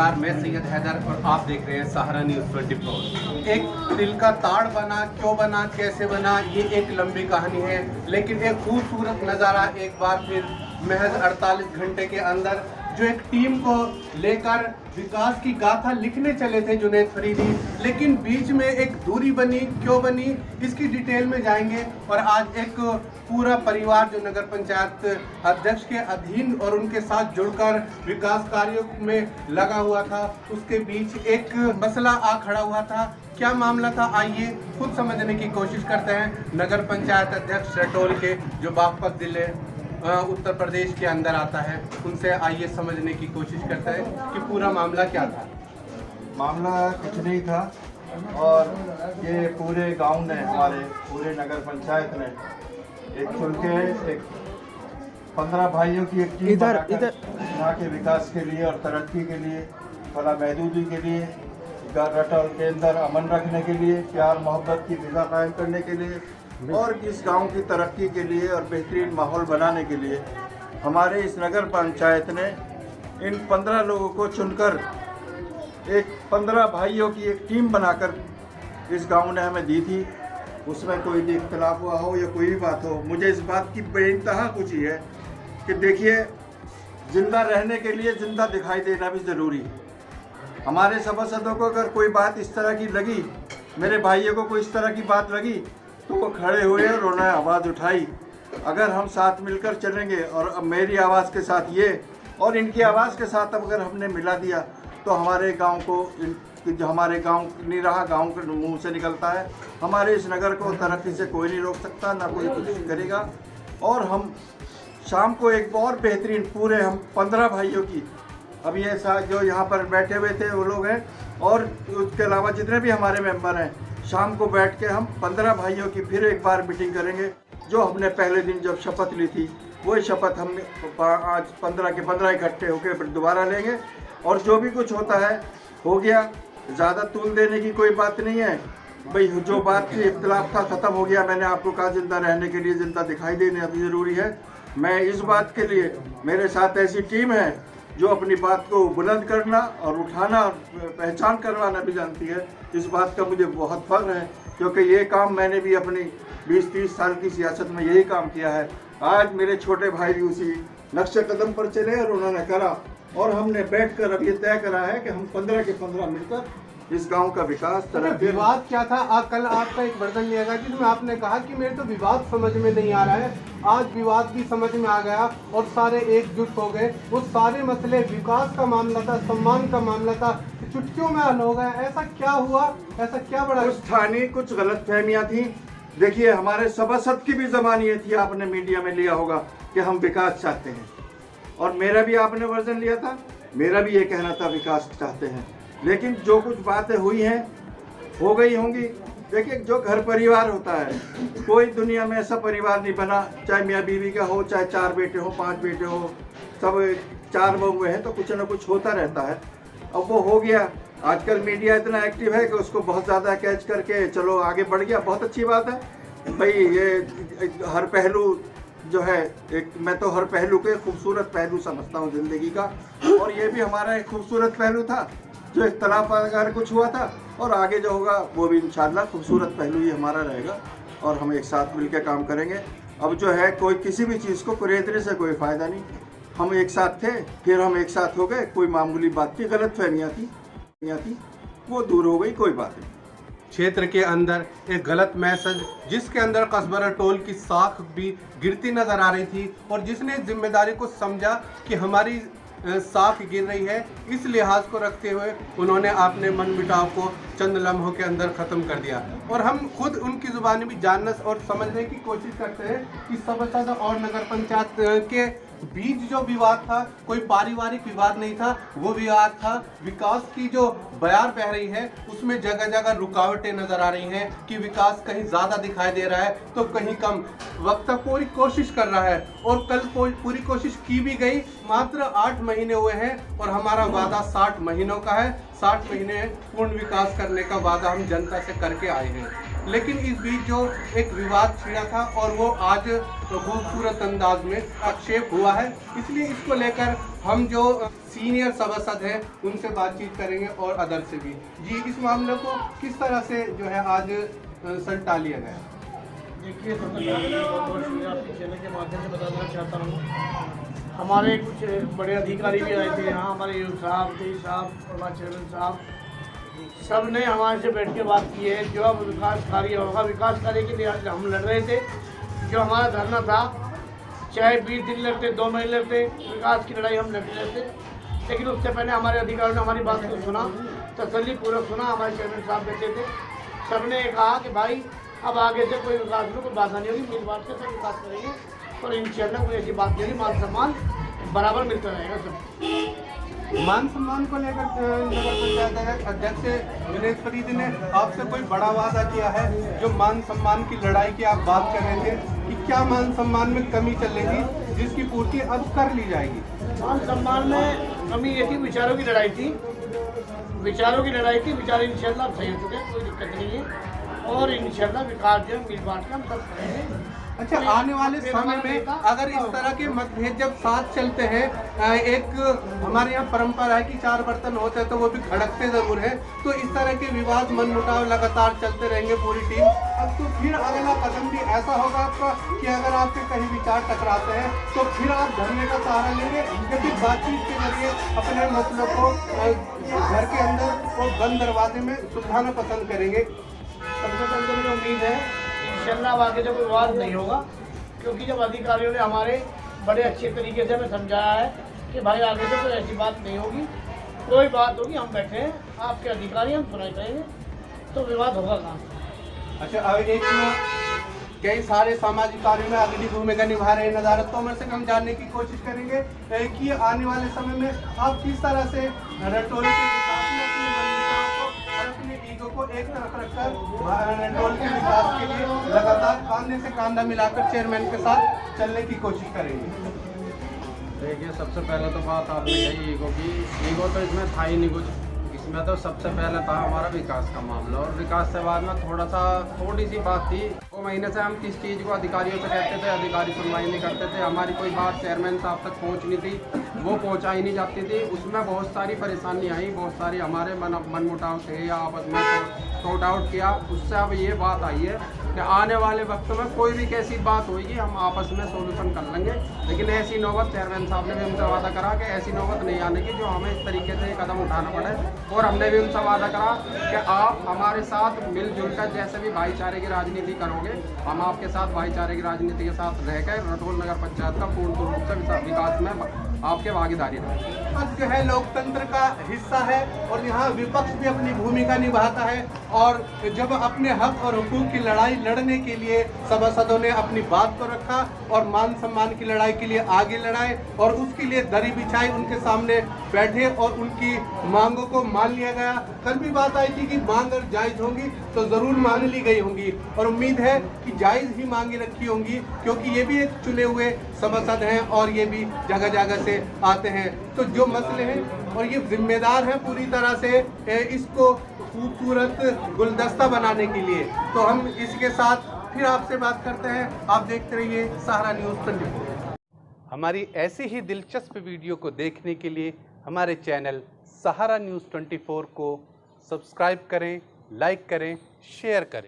नमस्कार, मैं सैयद हैदर और आप देख रहे हैं सहारा न्यूज़ 24। एक दिल का ताड़ बना, क्यों बना, कैसे बना, ये एक लंबी कहानी है, लेकिन एक खूबसूरत नज़ारा एक बार फिर महज 48 घंटे के अंदर जो एक टीम को लेकर विकास की गाथा लिखने चले थे जुनैद फरीदी, लेकिन बीच में एक दूरी बनी, क्यों बनी, इसकी डिटेल में जाएंगे। और आज एक पूरा परिवार जो नगर पंचायत अध्यक्ष के अधीन और उनके साथ जुड़कर विकास कार्यों में लगा हुआ था, उसके बीच एक मसला आ खड़ा हुआ था। क्या मामला था, आइए खुद समझने की कोशिश करते हैं। नगर पंचायत अध्यक्ष रटोल के जो बागपत जिले उत्तर प्रदेश के अंदर आता है, उनसे आइए समझने की कोशिश करते हैं कि पूरा मामला क्या था। मामला कुछ नहीं था और ये पूरे गांव ने, हमारे पूरे नगर पंचायत ने एक चुन के एक 15 भाइयों की एक टीम बनाकर यहाँ के विकास के लिए और तरक्की के लिए, फला महदूदी के लिए, रटोल के अंदर अमन रखने के लिए, प्यार मोहब्बत की फिजा कायम करने के लिए और इस गांव की तरक्की के लिए और बेहतरीन माहौल बनाने के लिए हमारे इस नगर पंचायत ने इन 15 लोगों को चुनकर एक 15 भाइयों की एक टीम बनाकर इस गांव ने हमें दी थी। उसमें कोई भी इख्तलाफ हुआ हो या कोई भी बात हो, मुझे इस बात की बेइंतहा खुशी है कि देखिए, जिंदा रहने के लिए जिंदा दिखाई देना भी ज़रूरी है। हमारे सभासदों को अगर कोई बात इस तरह की लगी, मेरे भाइयों को कोई इस तरह की बात लगी, तो वो खड़े हुए और उन्होंने आवाज़ उठाई। अगर हम साथ मिलकर चलेंगे और अब मेरी आवाज़ के साथ ये और इनकी आवाज़ के साथ अब अगर हमने मिला दिया, तो हमारे गांव को जो हमारे गांव नहीं रहा, गांव के मुंह से निकलता है। हमारे इस नगर को तरक्की से कोई नहीं रोक सकता, ना कोई कुछ करेगा। और हम शाम को एक और बेहतरीन पूरे हम 15 भाइयों की, अब ये जो यहाँ पर बैठे हुए थे वो लोग हैं और उसके अलावा जितने भी हमारे मेंबर हैं, शाम को बैठ के हम 15 भाइयों की फिर एक बार मीटिंग करेंगे। जो हमने पहले दिन जब शपथ ली थी, वही शपथ हम आज 15 के 15 इकट्ठे होकर फिर दोबारा लेंगे। और जो भी कुछ होता है हो गया, ज़्यादा तूल देने की कोई बात नहीं है भाई। जो बात की इख्तलाफ था ख़त्म हो गया। मैंने आपको कहा जिंदा रहने के लिए जिंदा दिखाई देना भी ज़रूरी है। मैं इस बात के लिए, मेरे साथ ऐसी टीम है जो अपनी बात को बुलंद करना और उठाना, पहचान करवाना भी जानती है। इस बात का मुझे बहुत फख्र है, क्योंकि ये काम मैंने भी अपनी 20-30 साल की सियासत में यही काम किया है। आज मेरे छोटे भाई भी उसी नक्शे कदम पर चले और उन्होंने करा, और हमने बैठकर अब ये तय करा है कि हम 15 के 15 मिलकर इस गांव का विकास। विवाद क्या था? कल आपका एक वर्तन लिया गया जिसमें आपने कहा कि मेरे तो विवाद समझ में नहीं आ रहा है। आज विवाद भी समझ में आ गया और सारे एकजुट हो गए। वो सारे मसले, विकास का मामला था, सम्मान का मामला था, चुटकियों में हल हो गया। ऐसा क्या हुआ? ऐसा क्या बड़ा? कुछ स्थानीय कुछ गलतफहमियां थी। देखिए, हमारे सभासद की भी जबान ये थी, आपने मीडिया में लिया होगा कि हम विकास चाहते हैं, और मेरा भी आपने वर्जन लिया था, मेरा भी ये कहना था विकास चाहते हैं। लेकिन जो कुछ बातें हुई हैं हो गई होंगी। देखिए, जो घर परिवार होता है, कोई दुनिया में ऐसा परिवार नहीं बना, चाहे मियाँ बीवी का हो, चाहे 4 बेटे हो, 5 बेटे हो, सब 4 बहुएं हैं, तो कुछ ना कुछ होता रहता है। अब वो हो गया। आजकल मीडिया इतना एक्टिव है कि उसको बहुत ज़्यादा कैच करके चलो आगे बढ़ गया, बहुत अच्छी बात है भाई। ये हर पहलू जो है, एक मैं तो हर पहलू के खूबसूरत पहलू समझता हूँ ज़िंदगी का, और ये भी हमारा एक खूबसूरत पहलू था। जो इख्तलाफ अगर कुछ हुआ था, और आगे जो होगा वो भी इंशाल्लाह खूबसूरत पहलू ही हमारा रहेगा, और हम एक साथ मिलकर काम करेंगे। अब जो है, कोई किसी भी चीज़ को कुरेदने से कोई फ़ायदा नहीं। हम एक साथ थे, फिर हम एक साथ हो गए। कोई मामूली बात थी, गलतफहमियाँ थी, वो दूर हो गई, कोई बात नहीं। क्षेत्र के अंदर एक गलत मैसेज, जिसके अंदर कस्बा रटोल की साख भी गिरती नजर आ रही थी, और जिसने जिम्मेदारी को समझा कि हमारी साख गिर रही है, इस लिहाज को रखते हुए उन्होंने अपने मन मुटाव को चंद लम्हों के अंदर ख़त्म कर दिया। और हम खुद उनकी ज़ुबानी भी जानने और समझने की कोशिश करते हैं कि सभासद और नगर पंचायत के बीच जो विवाद था, कोई पारिवारिक विवाद नहीं था, वो विवाद था विकास की जो बयार बह रही है, उसमें जगह जगह रुकावटें नजर आ रही हैं कि विकास कहीं ज़्यादा दिखाई दे रहा है तो कहीं कम। वक्त पूरी कोशिश कर रहा है, और कल पूरी कोशिश की भी गई। मात्र 8 महीने हुए हैं और हमारा वादा 60 महीनों का है। 60 महीने पूर्ण विकास करने का वादा हम जनता से करके आए हैं। लेकिन इस बीच जो एक विवाद छिड़ा था और वो आज खूबसूरत अंदाज में आक्षेप हुआ है, इसलिए इसको लेकर हम जो सीनियर सभासद हैं उनसे बातचीत करेंगे और अदर से भी। जी, इस मामले को किस तरह से जो है आज सलटा लिया गया? देखिए, सबसे पहले बहुत बहुत शुक्रिया आपके चैनल के माध्यम से बताना चाहता हूँ। हमारे कुछ बड़े अधिकारी भी आए थे यहाँ, हमारे यूँ साहब, देश साहब और चेयरमैन साहब, सब ने हमारे से बैठ के बात की है। जो अब विकास कार्य होगा, विकास कार्य के लिए हम लड़ रहे थे। जो हमारा धरना था, चाहे 20 दिन लगते, 2 महीने लगते, विकास की लड़ाई हम लड़ रहे थे। लेकिन उससे पहले हमारे अधिकारियों ने हमारी बात को सुना, तसल्लीपूर्वक सुना। हमारे चेयरमैन साहब बैठे थे, सब ने कहा कि भाई अब आगे से कोई विकास में कोई बाधा नहीं होगी, मिल बांट के सब विकास करेंगे और इंशाल्लाह कोई ऐसी बात नहीं होगी, मान सम्मान बराबर मिलता रहेगा सब। मान सम्मान को लेकर नगर पंचायत अध्यक्ष दिनेश फरीद ने आपसे कोई बड़ा वादा किया है? जो मान सम्मान की लड़ाई की आप बात कर रहे थे कि क्या मान सम्मान में कमी चलेगी जिसकी पूर्ति अब कर ली जाएगी? मान सम्मान में कमी ये थी, विचारों की लड़ाई थी। विचारों की लड़ाई थी, विचार इंशाल्लाह सही हो चुके हैं, कोई दिक्कत नहीं है और इंशाल्लाह विकास जो मिल बांट के हम सब करेंगे। अच्छा, आने वाले समय में अगर इस तरह के मतभेद जब साथ चलते हैं, एक हमारे यहाँ परंपरा है कि 4 बर्तन होते हैं तो वो भी खड़कते जरूर है, तो इस तरह के विवाद मनमुटाव लगातार चलते रहेंगे पूरी टीम। अब तो फिर अगला कदम भी ऐसा होगा आपका कि अगर आपके कहीं विचार टकराते हैं तो फिर आप धरने का सहारा लेंगे या फिर बातचीत के जरिए अपने मसलों को घर के अंदर और बंद दरवाजे में सुलझाना पसंद करेंगे? सबसे पहले तो मुझे उम्मीद है इंशाल्लाह अब आगे से कोई विवाद नहीं होगा, क्योंकि जब अधिकारियों ने हमारे बड़े अच्छे तरीके से हमें समझाया है कि भाई आगे से कोई ऐसी बात नहीं होगी, कोई बात होगी हम बैठे हैं, आपके अधिकारी हम सुनाई करेंगे, तो विवाद होगा कहाँ? अच्छा, अब एक कई सारे सामाजिक कार्यों में अग्रणी भूमिका निभा रहे नज़ारत तोमर से हम जानने की कोशिश करेंगे कि आने वाले समय में आप किस तरह से रटोली के विकास में अपनी मान्यताओं को और अपने ईगो को एक तरफ रखकर रटोली के विकास के लिए लगातार कांधे से कांधा मिलाकर चेयरमैन के साथ चलने की कोशिश करेंगे। देखिए, सबसे पहले तो बात आपने कही ईगो की। ईगो तो इसमें था ही नहीं कुछ। इसमें तो सबसे पहले था हमारा विकास का मामला, और विकास से बाद में थोड़ी सी बात थी। 2 महीने से हम किस चीज़ को अधिकारियों से कहते थे, अधिकारी सुनवाई नहीं करते थे। हमारी कोई बात चेयरमैन साहब तक पहुंचनी थी, वो पहुंचाई नहीं जाती थी। उसमें बहुत सारी परेशानी आई, बहुत सारी हमारे मनमुटाव थे या आपस में सॉर्ट आउट किया। उससे अब ये बात आई है कि आने वाले वक्त में कोई भी कैसी बात होगी हम आपस में सोल्यूशन कर लेंगे। लेकिन ऐसी नौबत चेयरमैन साहब ने भी हमसे वादा करा कि ऐसी नौबत नहीं आने की जो हमें इस तरीके से कदम उठाना पड़े, और हमने भी उनसे वादा करा कि आप हमारे साथ मिलजुल कर जैसे भी भाईचारे की राजनीति करोगे, हम आपके साथ भाईचारे की राजनीति के साथ रहकर रटोल नगर पंचायत का पूर्ण रूप से विकास में आपके भागीदारी रहेगी। जो है लोकतंत्र का हिस्सा है और यहाँ विपक्ष भी अपनी भूमिका निभाता है, और जब अपने हक और हुकूक की लड़ाई लड़ने के लिए सभासदों ने अपनी बात को रखा और मान सम्मान की लड़ाई के लिए आगे लड़ाए और उसके लिए दरी बिछाई, उनके सामने बैठे और उनकी मांगों को मान लिया गया। कल भी बात आई थी कि मांग अगर जायज़ होंगी तो ज़रूर मान ली गई होंगी, और उम्मीद है कि जायज़ ही मांगे रखी होंगी, क्योंकि ये भी एक चुने हुए सभासद हैं और ये भी जगह जगह से आते हैं। तो जो मसले हैं और ये जिम्मेदार हैं पूरी तरह से इसको खूबसूरत गुलदस्ता बनाने के लिए। तो हम इसके साथ फिर आपसे बात करते हैं। आप देखते रहिए सहारा न्यूज़ 24। हमारी ऐसी ही दिलचस्प वीडियो को देखने के लिए हमारे चैनल सहारा न्यूज़ 24 को सब्सक्राइब करें, लाइक करें, शेयर करें।